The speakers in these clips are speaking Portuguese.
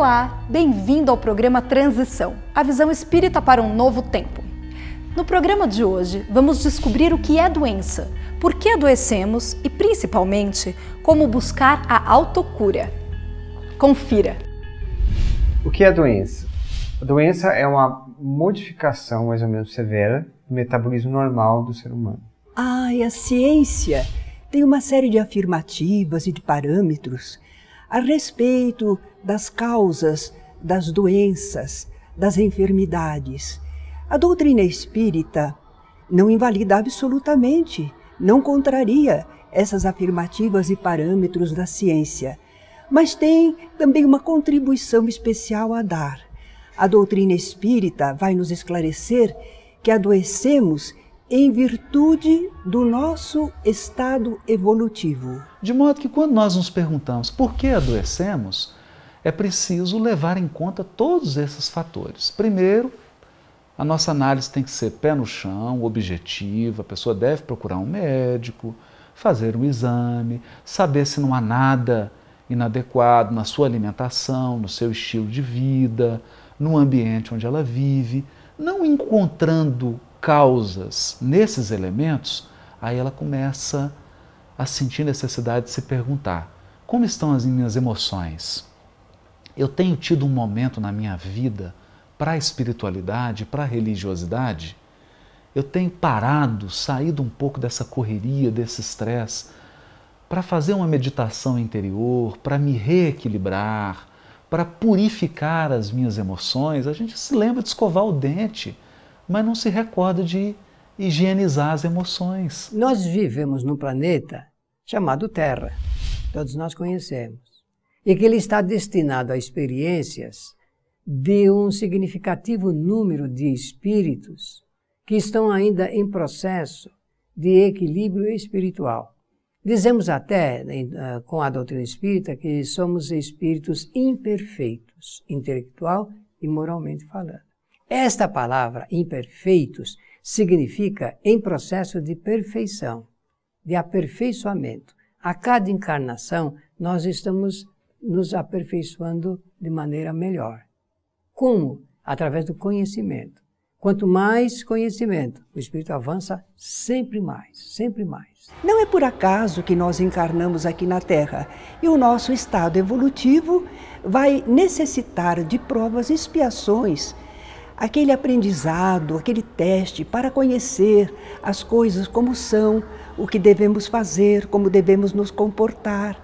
Olá, bem-vindo ao programa Transição, a visão espírita para um novo tempo. No programa de hoje, vamos descobrir o que é doença, por que adoecemos e, principalmente, como buscar a autocura. Confira! O que é doença? A doença é uma modificação mais ou menos severa do metabolismo normal do ser humano. E a ciência tem uma série de afirmativas e de parâmetros a respeito das causas das doenças, das enfermidades. A doutrina espírita não invalida absolutamente, não contraria essas afirmativas e parâmetros da ciência, mas tem também uma contribuição especial a dar. A doutrina espírita vai nos esclarecer que adoecemos em virtude do nosso estado evolutivo. De modo que quando nós nos perguntamos por que adoecemos, é preciso levar em conta todos esses fatores. Primeiro, a nossa análise tem que ser pé no chão, objetiva, a pessoa deve procurar um médico, fazer um exame, saber se não há nada inadequado na sua alimentação, no seu estilo de vida, no ambiente onde ela vive. Não encontrando causas nesses elementos, aí ela começa a sentir necessidade de se perguntar: como estão as minhas emoções? Eu tenho tido um momento na minha vida para a espiritualidade, para a religiosidade? Eu tenho parado, saído um pouco dessa correria, desse estresse, para fazer uma meditação interior, para me reequilibrar, para purificar as minhas emoções? A gente se lembra de escovar o dente, mas não se recorda de higienizar as emoções. Nós vivemos num planeta chamado Terra, todos nós conhecemos, e que ele está destinado a experiências de um significativo número de espíritos que estão ainda em processo de equilíbrio espiritual. Dizemos até, com a doutrina espírita, que somos espíritos imperfeitos, intelectual e moralmente falando. Esta palavra, imperfeitos, significa em processo de perfeição, de aperfeiçoamento. A cada encarnação, nós estamos nos aperfeiçoando de maneira melhor. Como? Através do conhecimento. Quanto mais conhecimento, o espírito avança sempre mais, sempre mais. Não é por acaso que nós encarnamos aqui na Terra e o nosso estado evolutivo vai necessitar de provas e expiações, aquele aprendizado, aquele teste para conhecer as coisas como são, o que devemos fazer, como devemos nos comportar.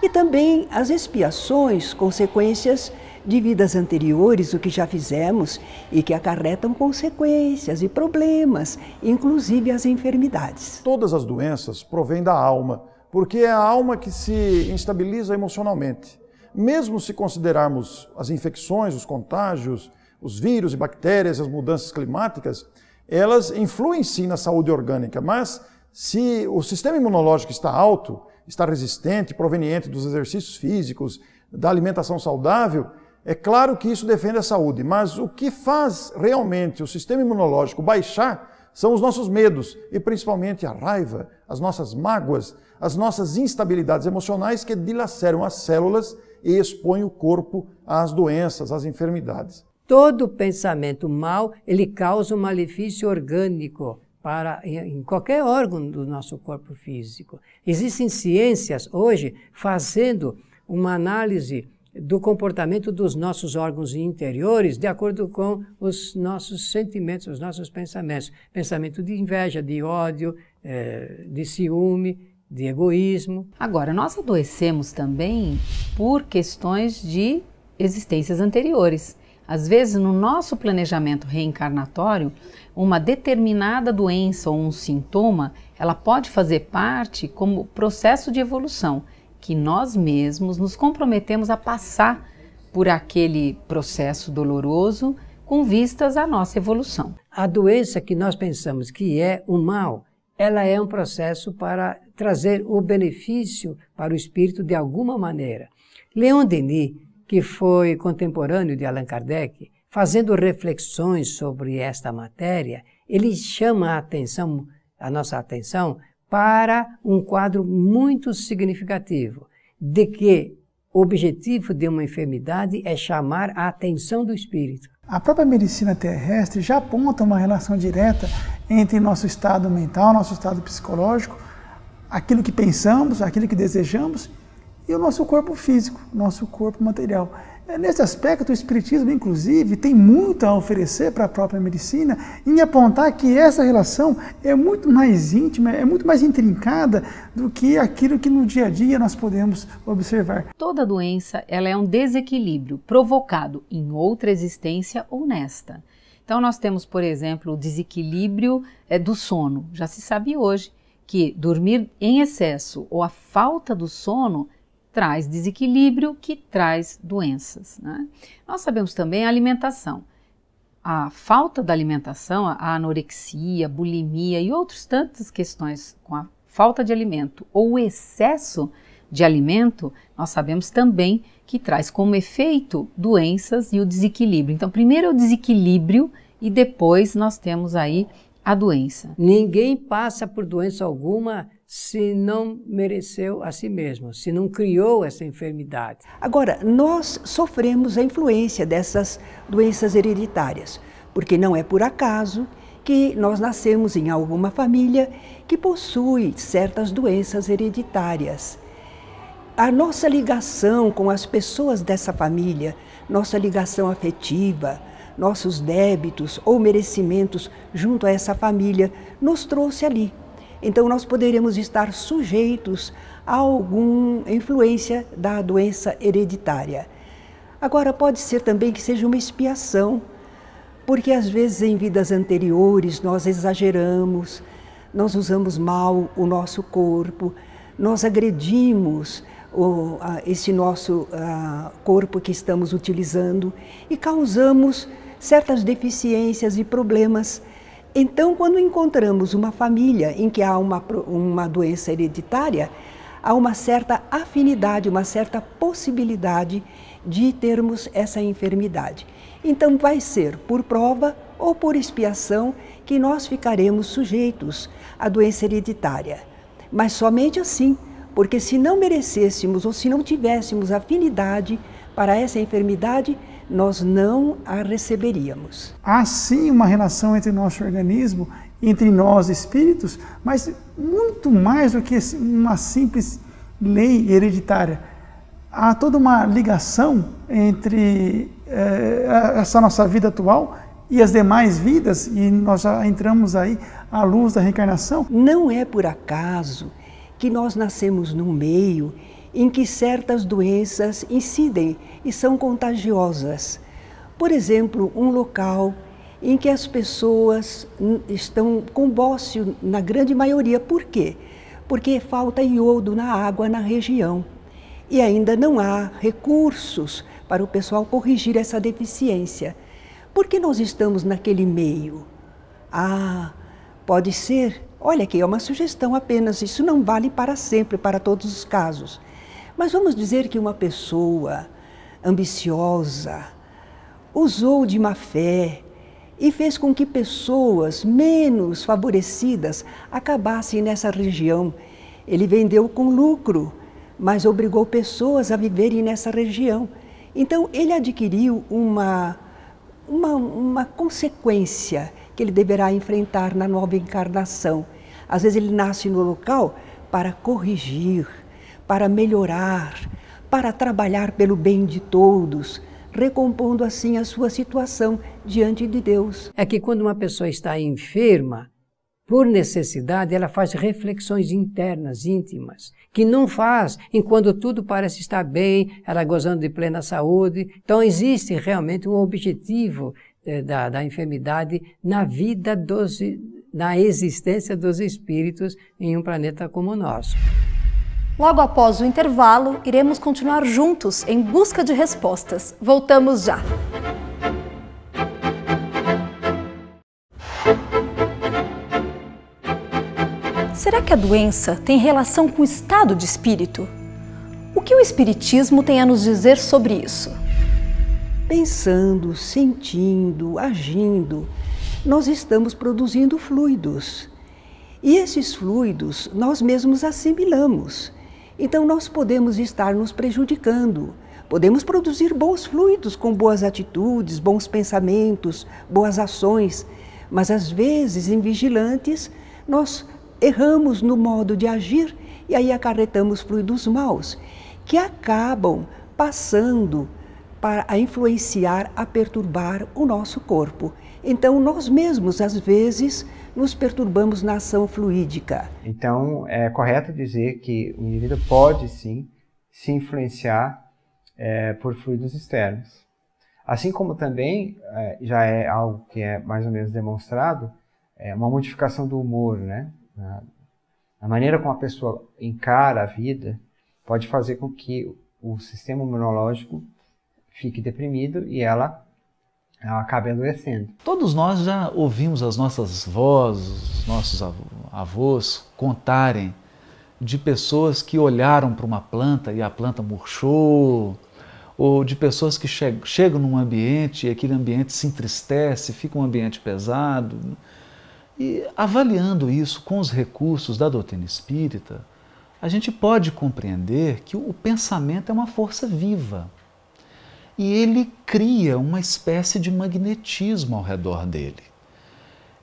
E também as expiações, consequências de vidas anteriores, o que já fizemos e que acarretam consequências e problemas, inclusive as enfermidades. Todas as doenças provêm da alma, porque é a alma que se instabiliza emocionalmente. Mesmo se considerarmos as infecções, os contágios, os vírus e bactérias, as mudanças climáticas, elas influem sim na saúde orgânica, mas se o sistema imunológico está alto, está resistente, proveniente dos exercícios físicos, da alimentação saudável, é claro que isso defende a saúde, mas o que faz realmente o sistema imunológico baixar são os nossos medos e principalmente a raiva, as nossas mágoas, as nossas instabilidades emocionais que dilaceram as células e expõem o corpo às doenças, às enfermidades. Todo pensamento mau, ele causa um malefício orgânico em qualquer órgão do nosso corpo físico. Existem ciências hoje fazendo uma análise do comportamento dos nossos órgãos interiores de acordo com os nossos sentimentos, os nossos pensamentos. Pensamento de inveja, de ódio, de ciúme, de egoísmo. Agora, nós adoecemos também por questões de existências anteriores. Às vezes, no nosso planejamento reencarnatório, uma determinada doença ou um sintoma, ela pode fazer parte como processo de evolução, que nós mesmos nos comprometemos a passar por aquele processo doloroso com vistas à nossa evolução. A doença que nós pensamos que é o mal, ela é um processo para trazer o benefício para o espírito de alguma maneira. Leon Denis, que foi contemporâneo de Allan Kardec, fazendo reflexões sobre esta matéria, ele chama a nossa atenção para um quadro muito significativo, de que O objetivo de uma enfermidade é chamar a atenção do espírito. A própria medicina terrestre já aponta uma relação direta entre nosso estado mental, nosso estado psicológico, aquilo que pensamos, aquilo que desejamos e o nosso corpo físico, nosso corpo material. Nesse aspecto, o Espiritismo, inclusive, tem muito a oferecer para a própria medicina em apontar que essa relação é muito mais íntima, é muito mais intrincada do que aquilo que no dia a dia nós podemos observar. Toda doença ela é um desequilíbrio provocado em outra existência ou nesta. Então nós temos, por exemplo, o desequilíbrio do sono. Já se sabe hoje que dormir em excesso ou a falta do sono traz desequilíbrio que traz doenças, né? Nós sabemos também a alimentação. A falta da alimentação, a anorexia, bulimia e outras tantas questões com a falta de alimento ou o excesso de alimento, nós sabemos também que traz como efeito doenças e o desequilíbrio. Então, primeiro é o desequilíbrio e depois nós temos aí a doença. Ninguém passa por doença alguma se não mereceu a si mesmo, se não criou essa enfermidade. Agora, nós sofremos a influência dessas doenças hereditárias, porque não é por acaso que nós nascemos em alguma família que possui certas doenças hereditárias. A nossa ligação com as pessoas dessa família, nossa ligação afetiva, nossos débitos ou merecimentos junto a essa família nos trouxe ali. Então nós poderemos estar sujeitos a alguma influência da doença hereditária. Agora pode ser também que seja uma expiação, porque às vezes em vidas anteriores nós exageramos, nós usamos mal o nosso corpo, nós agredimos esse nosso corpo que estamos utilizando e causamos certas deficiências e problemas. Então, quando encontramos uma família em que há uma doença hereditária, há uma certa afinidade, uma certa possibilidade de termos essa enfermidade. Então, vai ser por prova ou por expiação que nós ficaremos sujeitos à doença hereditária. Mas somente assim, porque se não merecêssemos ou se não tivéssemos afinidade para essa enfermidade, nós não a receberíamos. Há sim uma relação entre o nosso organismo, entre nós espíritos, mas muito mais do que uma simples lei hereditária. Há toda uma ligação entre essa nossa vida atual e as demais vidas, e nós já entramos aí à luz da reencarnação. Não é por acaso que nós nascemos num meio em que certas doenças incidem e são contagiosas. Por exemplo, um local em que as pessoas estão com bócio na grande maioria. Por quê? Porque falta iodo na água na região e ainda não há recursos para o pessoal corrigir essa deficiência. Por que nós estamos naquele meio? Pode ser, olha aqui, é uma sugestão apenas, isso não vale para sempre, para todos os casos. Mas vamos dizer que uma pessoa ambiciosa usou de má fé e fez com que pessoas menos favorecidas acabassem nessa região. Ele vendeu com lucro, mas obrigou pessoas a viverem nessa região. Então ele adquiriu uma consequência que ele deverá enfrentar na nova encarnação. Às vezes ele nasce no local para corrigir, para melhorar, para trabalhar pelo bem de todos, recompondo assim a sua situação diante de Deus. É que quando uma pessoa está enferma, por necessidade, ela faz reflexões internas, íntimas, que não faz enquanto tudo parece estar bem, ela gozando de plena saúde. Então existe realmente um objetivo da enfermidade na vida na existência dos espíritos em um planeta como o nosso. Logo após o intervalo, iremos continuar juntos em busca de respostas. Voltamos já! Será que a doença tem relação com o estado de espírito? O que o Espiritismo tem a nos dizer sobre isso? Pensando, sentindo, agindo, nós estamos produzindo fluidos. E esses fluidos nós mesmos assimilamos. Então nós podemos estar nos prejudicando. Podemos produzir bons fluidos com boas atitudes, bons pensamentos, boas ações, mas às vezes, invigilantes, nós erramos no modo de agir e aí acarretamos fluidos maus, que acabam passando a influenciar, a perturbar o nosso corpo. Então, nós mesmos, às vezes, nos perturbamos na ação fluídica. Então, é correto dizer que o indivíduo pode, sim, se influenciar por fluidos externos. Assim como também, já é algo que é mais ou menos demonstrado, uma modificação do humor, né? A maneira como a pessoa encara a vida pode fazer com que o sistema imunológico fique deprimido e ela acabe adoecendo. Todos nós já ouvimos as nossas vós, os nossos avós contarem de pessoas que olharam para uma planta e a planta murchou, ou de pessoas que chegam num ambiente e aquele ambiente se entristece, fica um ambiente pesado. E avaliando isso com os recursos da doutrina espírita, a gente pode compreender que o pensamento é uma força viva. E ele cria uma espécie de magnetismo ao redor dele.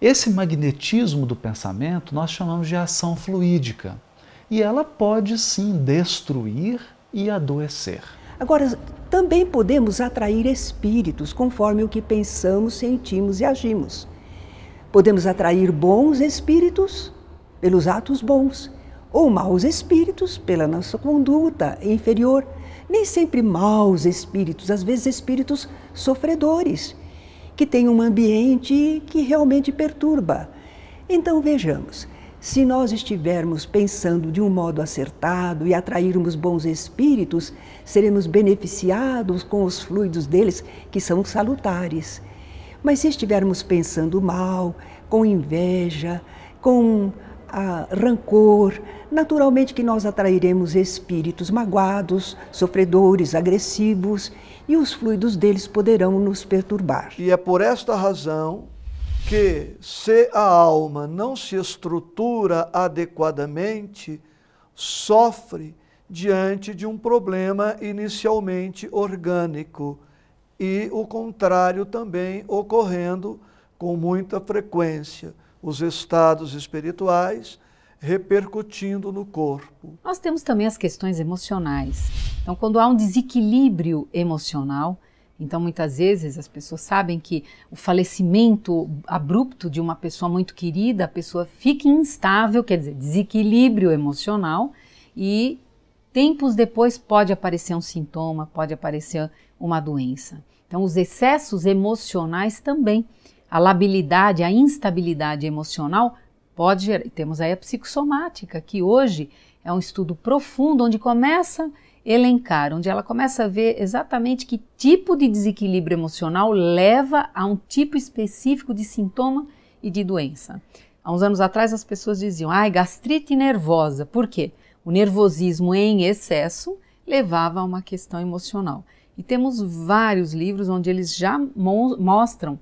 Esse magnetismo do pensamento nós chamamos de ação fluídica. E ela pode sim destruir e adoecer. Agora, também podemos atrair espíritos conforme o que pensamos, sentimos e agimos. Podemos atrair bons espíritos pelos atos bons, ou maus espíritos pela nossa conduta inferior. Nem sempre maus espíritos, às vezes espíritos sofredores, que têm um ambiente que realmente perturba. Então vejamos, se nós estivermos pensando de um modo acertado e atrairmos bons espíritos, seremos beneficiados com os fluidos deles, que são salutares. Mas se estivermos pensando mal, com inveja, com rancor, naturalmente que nós atrairemos espíritos magoados, sofredores, agressivos, e os fluidos deles poderão nos perturbar. E é por esta razão que, se a alma não se estrutura adequadamente, sofre diante de um problema inicialmente orgânico, e o contrário também ocorrendo com muita frequência, os estados espirituais repercutindo no corpo. Nós temos também as questões emocionais. Então, quando há um desequilíbrio emocional, então muitas vezes as pessoas sabem que o falecimento abrupto de uma pessoa muito querida, a pessoa fica instável, quer dizer, desequilíbrio emocional, e tempos depois pode aparecer um sintoma, pode aparecer uma doença. Então, os excessos emocionais também, a labilidade, a instabilidade emocional pode gerar. Temos aí a psicossomática, que hoje é um estudo profundo, onde começa a elencar, onde ela começa a ver exatamente que tipo de desequilíbrio emocional leva a um tipo específico de sintoma e de doença. Há uns anos atrás as pessoas diziam, gastrite nervosa. Por quê? O nervosismo em excesso levava a uma questão emocional. E temos vários livros onde eles já mostram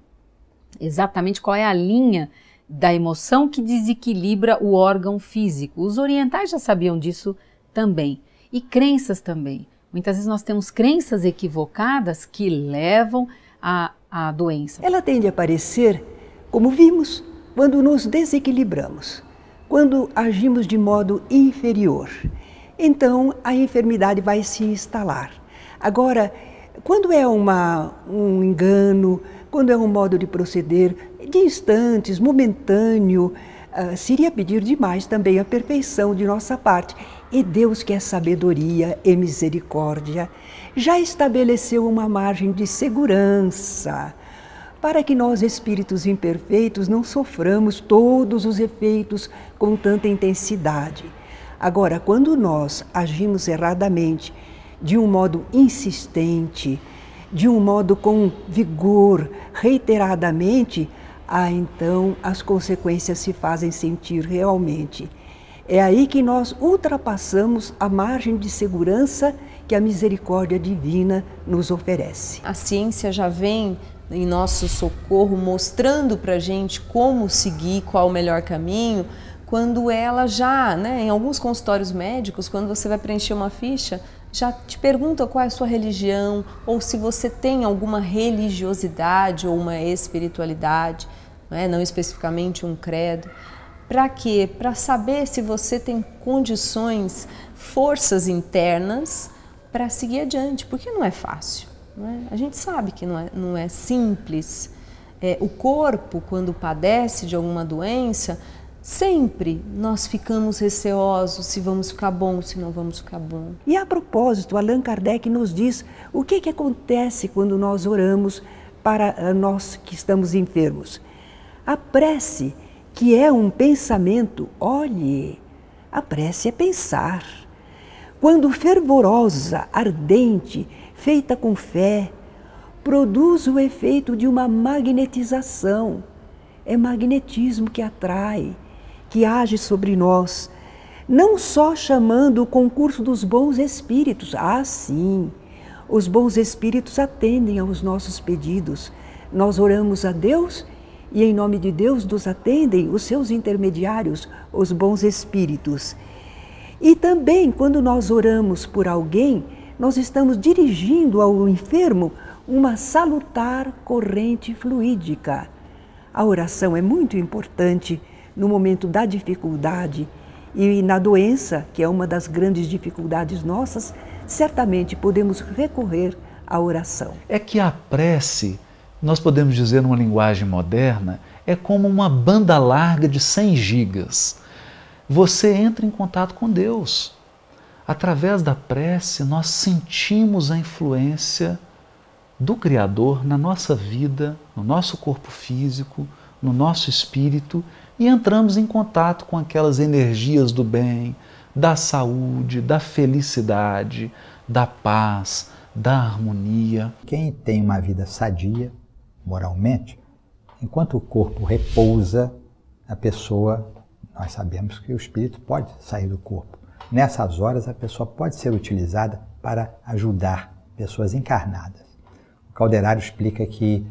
exatamente qual é a linha da emoção que desequilibra o órgão físico. Os orientais já sabiam disso também. E crenças também. Muitas vezes nós temos crenças equivocadas que levam à doença. Ela tende a aparecer, como vimos, quando nos desequilibramos, quando agimos de modo inferior. Então, a enfermidade vai se instalar. Agora, quando é um engano, quando é um modo de proceder de instantes, momentâneo, seria pedir demais também a perfeição de nossa parte. E Deus, que é sabedoria e misericórdia, já estabeleceu uma margem de segurança para que nós, espíritos imperfeitos, não soframos todos os efeitos com tanta intensidade. Agora, quando nós agimos erradamente, de um modo insistente, de um modo com vigor, reiteradamente, então as consequências se fazem sentir realmente. É aí que nós ultrapassamos a margem de segurança que a misericórdia divina nos oferece. A ciência já vem em nosso socorro mostrando para a gente como seguir, qual o melhor caminho, quando ela já, em alguns consultórios médicos, quando você vai preencher uma ficha, já te pergunta qual é a sua religião, ou se você tem alguma religiosidade ou uma espiritualidade, não especificamente um credo. Para quê? Para saber se você tem condições, forças internas para seguir adiante, porque não é fácil. A gente sabe que não é simples. O corpo, quando padece de alguma doença, sempre nós ficamos receosos se vamos ficar bom, se não vamos ficar bom. E a propósito, Allan Kardec nos diz o que acontece quando nós oramos para nós que estamos enfermos. A prece, que é um pensamento, olhe, a prece é pensar. Quando fervorosa, ardente, feita com fé, produz o efeito de uma magnetização. É magnetismo que atrai, que age sobre nós, não só chamando o concurso dos bons espíritos. Ah, sim, os bons espíritos atendem aos nossos pedidos. Nós oramos a Deus e em nome de Deus nos atendem os seus intermediários, os bons espíritos. E também, quando nós oramos por alguém, nós estamos dirigindo ao enfermo uma salutar corrente fluídica. A oração é muito importante no momento da dificuldade e na doença, que é uma das grandes dificuldades nossas, certamente podemos recorrer à oração. É que a prece, nós podemos dizer numa linguagem moderna, é como uma banda larga de 100 gigas. Você entra em contato com Deus. Através da prece, nós sentimos a influência do Criador na nossa vida, no nosso corpo físico, no nosso espírito, e entramos em contato com aquelas energias do bem, da saúde, da felicidade, da paz, da harmonia. Quem tem uma vida sadia, moralmente, enquanto o corpo repousa, a pessoa, nós sabemos que o espírito pode sair do corpo. Nessas horas, a pessoa pode ser utilizada para ajudar pessoas encarnadas. O Calderaro explica que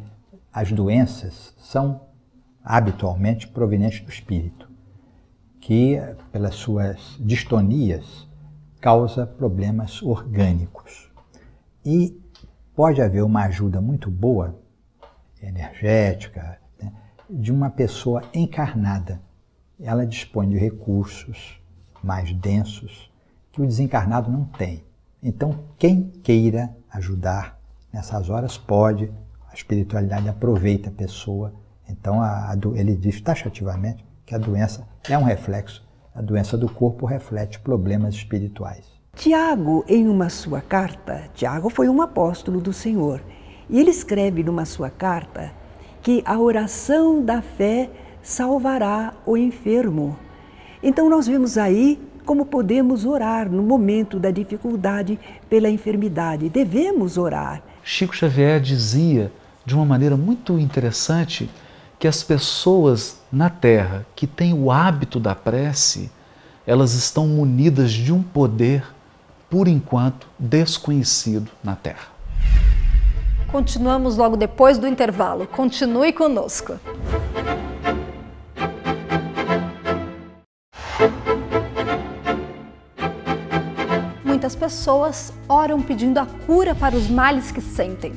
as doenças são habitualmente provenientes do espírito, que, pelas suas distonias, causa problemas orgânicos. E pode haver uma ajuda muito boa, energética, de uma pessoa encarnada. Ela dispõe de recursos mais densos que o desencarnado não tem. Então, quem queira ajudar nessas horas pode, a espiritualidade aproveita a pessoa. Então, ele diz taxativamente que a doença é um reflexo, a doença do corpo reflete problemas espirituais. Tiago, em uma sua carta, Tiago foi um apóstolo do Senhor, e ele escreve numa sua carta que a oração da fé salvará o enfermo. Então nós vemos aí como podemos orar no momento da dificuldade pela enfermidade. Devemos orar. Chico Xavier dizia de uma maneira muito interessante que as pessoas na Terra que têm o hábito da prece, elas estão munidas de um poder, por enquanto, desconhecido na Terra. Continuamos logo depois do intervalo. Continue conosco. Muitas pessoas oram pedindo a cura para os males que sentem.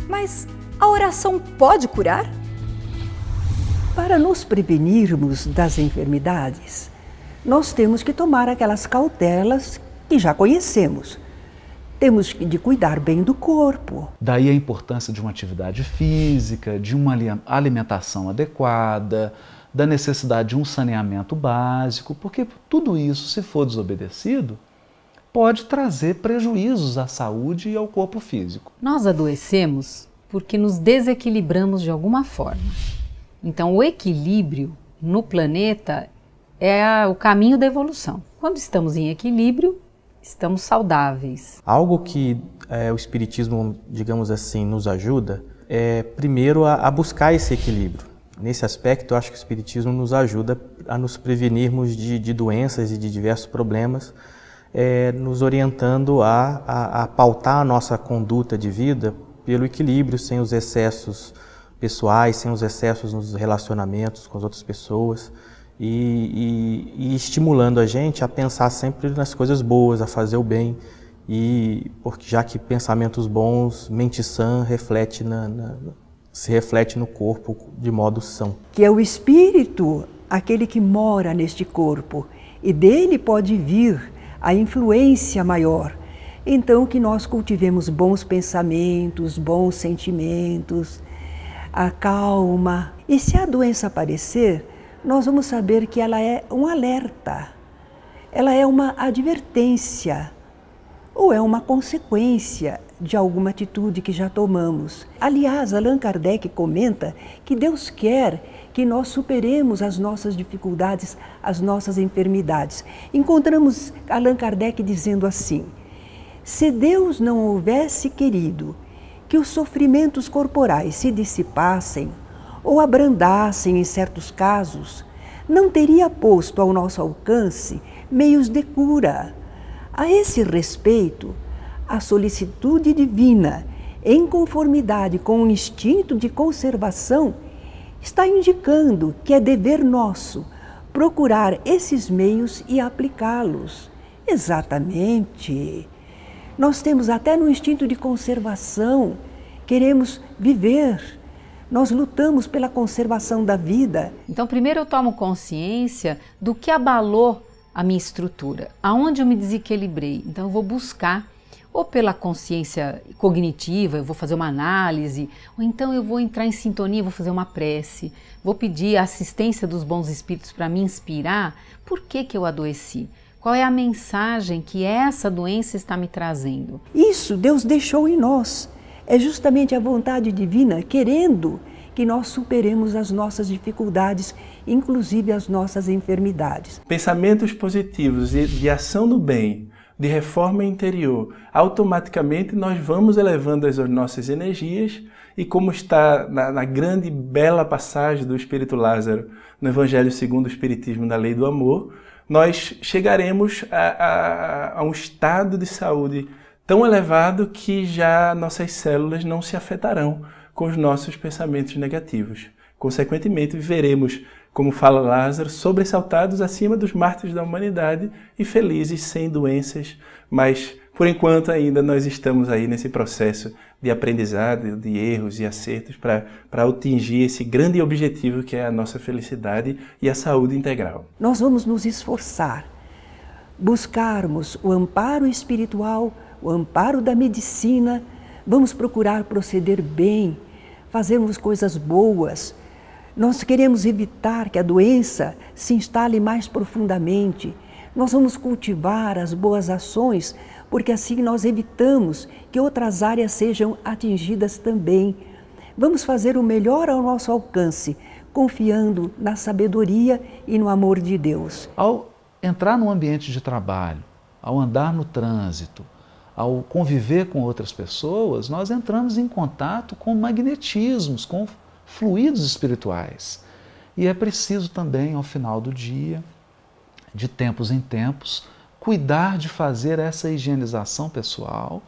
Mas a oração pode curar? Para nos prevenirmos das enfermidades, nós temos que tomar aquelas cautelas que já conhecemos. Temos de cuidar bem do corpo. Daí a importância de uma atividade física, de uma alimentação adequada, da necessidade de um saneamento básico, porque tudo isso, se for desobedecido, pode trazer prejuízos à saúde e ao corpo físico. Nós adoecemos porque nos desequilibramos de alguma forma. Então, o equilíbrio no planeta é o caminho da evolução. Quando estamos em equilíbrio, estamos saudáveis. Algo que o Espiritismo, digamos assim, nos ajuda é, primeiro, a buscar esse equilíbrio. Nesse aspecto, eu acho que o Espiritismo nos ajuda a nos prevenirmos de doenças e de diversos problemas, nos orientando a pautar a nossa conduta de vida pelo equilíbrio, sem os excessos pessoais, sem os excessos nos relacionamentos com as outras pessoas e estimulando a gente a pensar sempre nas coisas boas, a fazer o bem, porque já que pensamentos bons, mente sã, se reflete no corpo de modo são. Que é o espírito, aquele que mora neste corpo, e dele pode vir a influência maior. Então que nós cultivemos bons pensamentos, bons sentimentos, a calma. E se a doença aparecer, nós vamos saber que ela é um alerta, ela é uma advertência, ou é uma consequência de alguma atitude que já tomamos. Aliás, Allan Kardec comenta que Deus quer que nós superemos as nossas dificuldades, as nossas enfermidades. Encontramos Allan Kardec dizendo assim: se Deus não houvesse querido que os sofrimentos corporais se dissipassem ou abrandassem em certos casos, não teria posto ao nosso alcance meios de cura. A esse respeito, a solicitude divina, em conformidade com o instinto de conservação, está indicando que é dever nosso procurar esses meios e aplicá-los. Exatamente. Nós temos até no instinto de conservação, queremos viver. Nós lutamos pela conservação da vida. Então, primeiro eu tomo consciência do que abalou a minha estrutura, aonde eu me desequilibrei. Então, eu vou buscar, ou pela consciência cognitiva, eu vou fazer uma análise, ou então eu vou entrar em sintonia, vou fazer uma prece, vou pedir a assistência dos bons espíritos para me inspirar. Por que eu adoeci? Qual é a mensagem que essa doença está me trazendo? Isso Deus deixou em nós. É justamente a vontade divina querendo que nós superemos as nossas dificuldades, inclusive as nossas enfermidades. Pensamentos positivos de ação no bem, de reforma interior, automaticamente nós vamos elevando as nossas energias e, como está na grande e bela passagem do Espírito Lázaro no Evangelho segundo o Espiritismo da Lei do Amor, nós chegaremos a um estado de saúde tão elevado que já nossas células não se afetarão com os nossos pensamentos negativos. Consequentemente, viveremos, como fala Lázaro, sobressaltados acima dos mártires da humanidade e felizes, sem doenças, mas por enquanto ainda nós estamos aí nesse processo de aprendizado, de erros e acertos para atingir esse grande objetivo que é a nossa felicidade e a saúde integral. Nós vamos nos esforçar, buscarmos o amparo espiritual, o amparo da medicina, vamos procurar proceder bem, fazermos coisas boas. Nós queremos evitar que a doença se instale mais profundamente. Nós vamos cultivar as boas ações, porque assim nós evitamos que outras áreas sejam atingidas também. Vamos fazer o melhor ao nosso alcance, confiando na sabedoria e no amor de Deus. Ao entrar no ambiente de trabalho, ao andar no trânsito, ao conviver com outras pessoas, nós entramos em contato com magnetismos, com fluidos espirituais. E é preciso também, ao final do dia, de tempos em tempos, cuidar de fazer essa higienização pessoal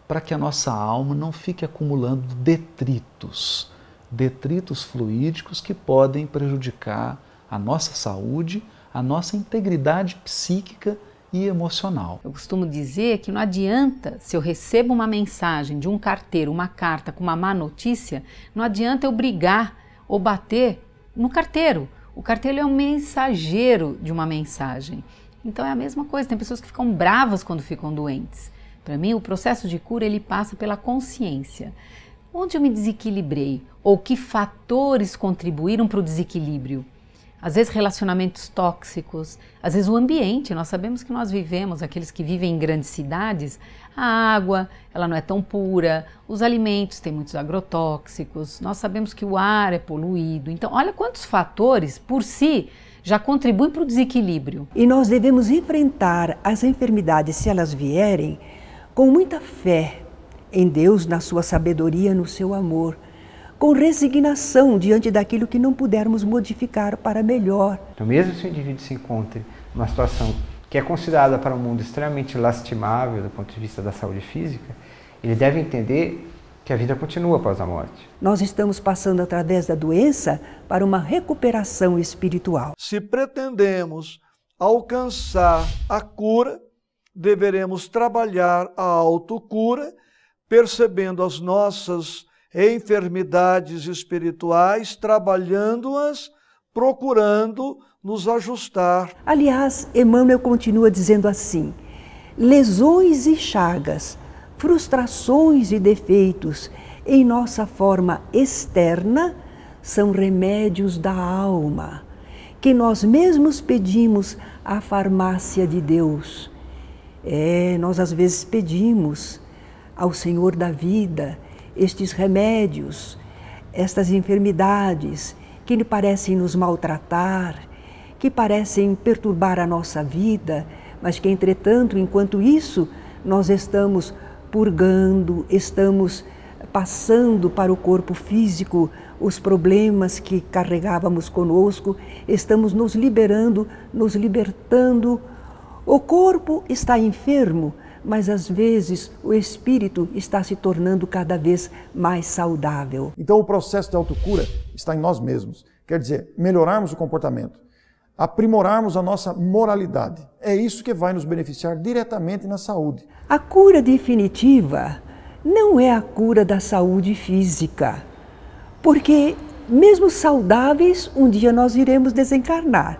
para que a nossa alma não fique acumulando detritos fluídicos que podem prejudicar a nossa saúde, a nossa integridade psíquica e emocional. Eu costumo dizer que não adianta, se eu recebo uma mensagem de um carteiro, uma carta com uma má notícia, não adianta eu brigar ou bater no carteiro. O carteiro é um mensageiro de uma mensagem. Então é a mesma coisa, tem pessoas que ficam bravas quando ficam doentes. Para mim, o processo de cura ele passa pela consciência. Onde eu me desequilibrei? Ou que fatores contribuíram para o desequilíbrio? Às vezes relacionamentos tóxicos, às vezes o ambiente. Nós sabemos que nós vivemos, aqueles que vivem em grandes cidades, a água ela não é tão pura, os alimentos têm muitos agrotóxicos, nós sabemos que o ar é poluído. Então, olha quantos fatores por si já contribuem para o desequilíbrio. E nós devemos enfrentar as enfermidades, se elas vierem, com muita fé em Deus, na sua sabedoria, no seu amor, com resignação diante daquilo que não pudermos modificar para melhor. Então, mesmo se o indivíduo se encontre numa situação que é considerada para o mundo extremamente lastimável do ponto de vista da saúde física, ele deve entender que a vida continua após a morte. Nós estamos passando através da doença para uma recuperação espiritual. Se pretendemos alcançar a cura, deveremos trabalhar a autocura, percebendo as nossas enfermidades espirituais, trabalhando-as, procurando nos ajustar. Aliás, Emmanuel continua dizendo assim: lesões e chagas, frustrações e defeitos em nossa forma externa são remédios da alma, que nós mesmos pedimos à farmácia de Deus. Nós às vezes pedimos ao Senhor da vida estes remédios, estas enfermidades que parecem nos maltratar, que parecem perturbar a nossa vida, mas que, entretanto, enquanto isso, nós estamos purgando, estamos passando para o corpo físico os problemas que carregávamos conosco, estamos nos liberando, nos libertando. O corpo está enfermo, mas às vezes o espírito está se tornando cada vez mais saudável. Então o processo de autocura está em nós mesmos. Quer dizer, melhorarmos o comportamento, aprimorarmos a nossa moralidade. É isso que vai nos beneficiar diretamente na saúde. A cura definitiva não é a cura da saúde física, porque mesmo saudáveis, um dia nós iremos desencarnar.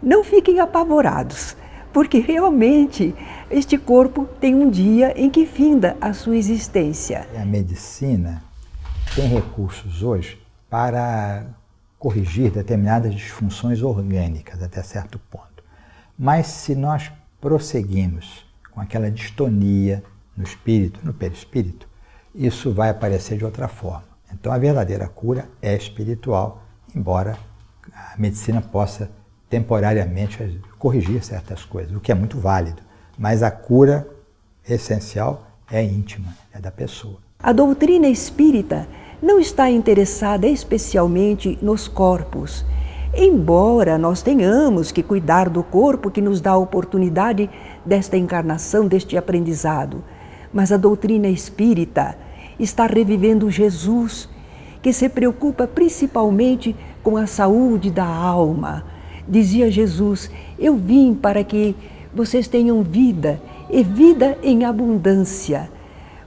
Não fiquem apavorados, porque realmente este corpo tem um dia em que finda a sua existência. A medicina tem recursos hoje para corrigir determinadas disfunções orgânicas até certo ponto. Mas se nós prosseguimos com aquela distonia no espírito, no perispírito, isso vai aparecer de outra forma. Então a verdadeira cura é espiritual, embora a medicina possa temporariamente corrigir certas coisas, o que é muito válido. Mas a cura essencial é íntima, é da pessoa. A doutrina espírita não está interessada especialmente nos corpos, embora nós tenhamos que cuidar do corpo que nos dá a oportunidade desta encarnação, deste aprendizado. Mas a doutrina espírita está revivendo Jesus, que se preocupa principalmente com a saúde da alma. Dizia Jesus: eu vim para que vocês tenham vida, e vida em abundância.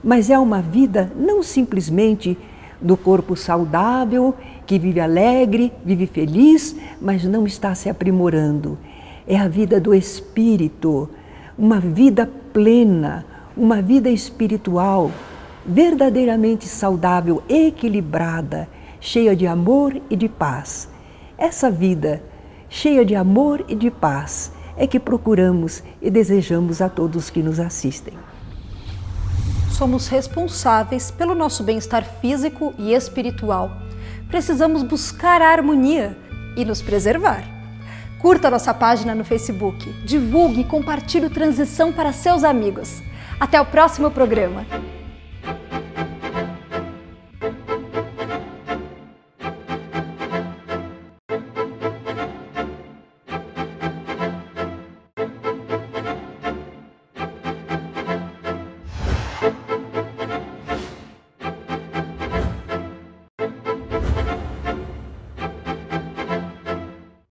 Mas é uma vida não simplesmente do corpo saudável, que vive alegre, vive feliz, mas não está se aprimorando. É a vida do espírito, uma vida plena, uma vida espiritual, verdadeiramente saudável, equilibrada, cheia de amor e de paz. Essa vida cheia de amor e de paz é que procuramos e desejamos a todos que nos assistem. Somos responsáveis pelo nosso bem-estar físico e espiritual. Precisamos buscar a harmonia e nos preservar. Curta nossa página no Facebook, divulgue e compartilhe o Transição para seus amigos. Até o próximo programa!